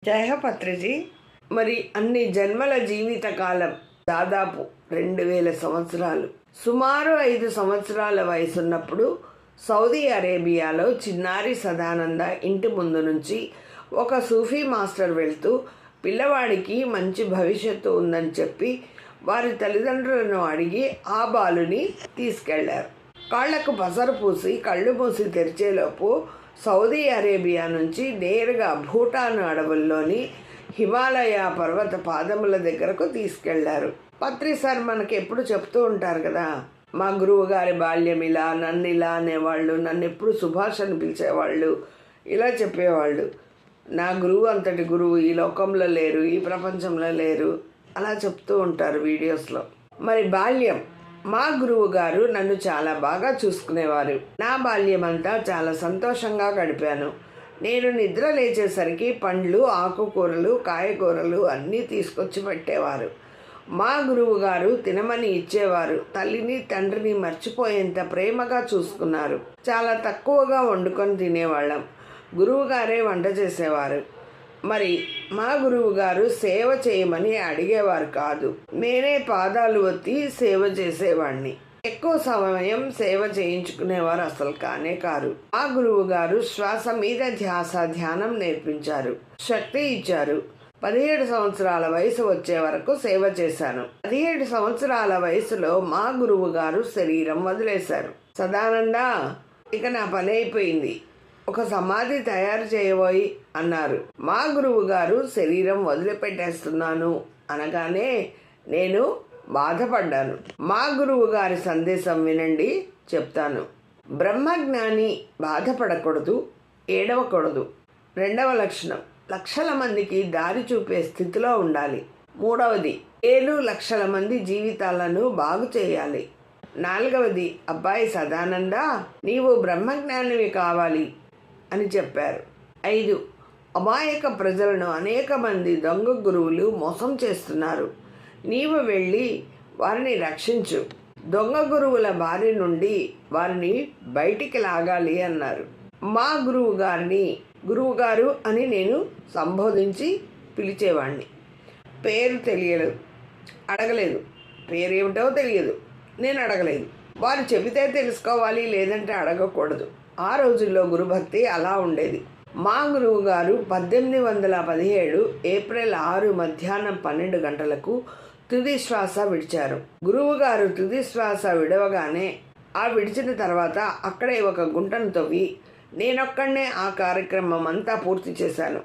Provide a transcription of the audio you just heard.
జయపత్రిజీ, మరి అన్ని జన్మల జీవిత కాలం దాదాపు 2000 సంవత్సరాలు. సుమారు 5 సంవత్సరాల వయసున్నప్పుడు సౌదీ అరేబియాలో చిన్నారి సదానంద ఇంటి ముందు నుంచి ఒక సూఫీ మాస్టర్ వెళ్తూ పిల్లవాడికి మంచి భవిష్యత్తు ఉందని చెప్పి వారి తల్లిదండ్రులను అడిగి ఆ బాలుని తీసుకెళ్లారు. కాళ్లకు పసరు పూసి కళ్ళు మూసి తెరిచేలోపు సౌదీ అరేబియా నుంచి నేరుగా భూటాన్ అడవుల్లోని హిమాలయ పర్వత పాదముల దగ్గరకు తీసుకెళ్లారు. పత్రి సార్ మనకి ఎప్పుడు చెప్తూ ఉంటారు కదా, మా గురువు గారి బాల్యం ఇలా, నన్ను ఇలా అనేవాళ్ళు, నన్ను ఎప్పుడు సుభాష్ అని పిలిచేవాళ్ళు, ఇలా చెప్పేవాళ్ళు. నా గురువు అంతటి గురువు ఈ లోకంలో లేరు, ఈ ప్రపంచంలో లేరు, అలా చెప్తూ ఉంటారు వీడియోస్లో. మరి బాల్యం, మా గురువు గారు నన్ను చాలా బాగా చూసుకునేవారు. నా బాల్యం అంతా చాలా సంతోషంగా గడిపాను. నేను నిద్ర లేచేసరికి పండ్లు, ఆకుకూరలు, కాయగూరలు అన్నీ తీసుకొచ్చి పెట్టేవారు. మా గురువు గారు తినమని ఇచ్చేవారు. తల్లిని తండ్రిని మర్చిపోయేంత ప్రేమగా చూసుకున్నారు. చాలా తక్కువగా వండుకొని తినేవాళ్ళం. గురువుగారే వంట చేసేవారు. మరి మా గురువు గారు సేవ చేయమని అడిగేవారు కాదు. నేనే పాదాలు ఒత్తి సేవ చేసేవాడిని. ఎక్కువ సమయం సేవ చేయించుకునేవారు అసలు కానే కారు. మా గురువు గారు శ్వాస మీద ధ్యానం నేర్పించారు, శక్తి ఇచ్చారు. 17 సంవత్సరాల వయసు వచ్చే వరకు సేవ చేశాను. 17 సంవత్సరాల వయసులో మా గురువు గారు శరీరం వదిలేశారు. సదానంద, ఇక నా పని అయిపోయింది, ఒక సమాధి తయారు చేయబోయి అన్నారు. మా గురువు గారు శరీరం వదిలిపెట్టేస్తున్నాను అనగానే నేను బాధపడ్డాను. మా గురువు గారి సందేశం వినండి, చెప్తాను. బ్రహ్మజ్ఞాని బాధపడకూడదు, ఏడవకూడదు. 2వ లక్షణం, లక్షల మందికి దారి చూపే స్థితిలో ఉండాలి. 3వది, 7 లక్షల మంది జీవితాలను బాగు చేయాలి. 4వది, అబ్బాయి సదానంద, నీవు బ్రహ్మజ్ఞానివి కావాలి అని చెప్పారు. 5, అమాయక ప్రజలను అనేక మంది దొంగ గురువులు మోసం చేస్తున్నారు. నీవు వెళ్ళి వారిని రక్షించు. దొంగ గురువుల బారి నుండి వారిని బయటికి లాగాలి అన్నారు. మా గురువు గారిని గురువుగారు అని నేను సంబోధించి పిలిచేవాడిని. పేరు తెలియదు, అడగలేదు. పేరేమిటో తెలియదు, నేను అడగలేదు. వారు చెబితే తెలుసుకోవాలి, లేదంటే అడగకూడదు. ఆ రోజుల్లో గురుభక్తి అలా ఉండేది. మా గురువు గారు 1817 ఏప్రిల్ 6 మధ్యాహ్నం 12 గంటలకు తుది శ్వాస విడిచారు. గురువు గారు తుది శ్వాస విడవగానే ఆ విడిచిన తర్వాత అక్కడే ఒక గుంటను తవ్వి నేనొక్కడనే ఆ కార్యక్రమం అంతా పూర్తి చేశాను.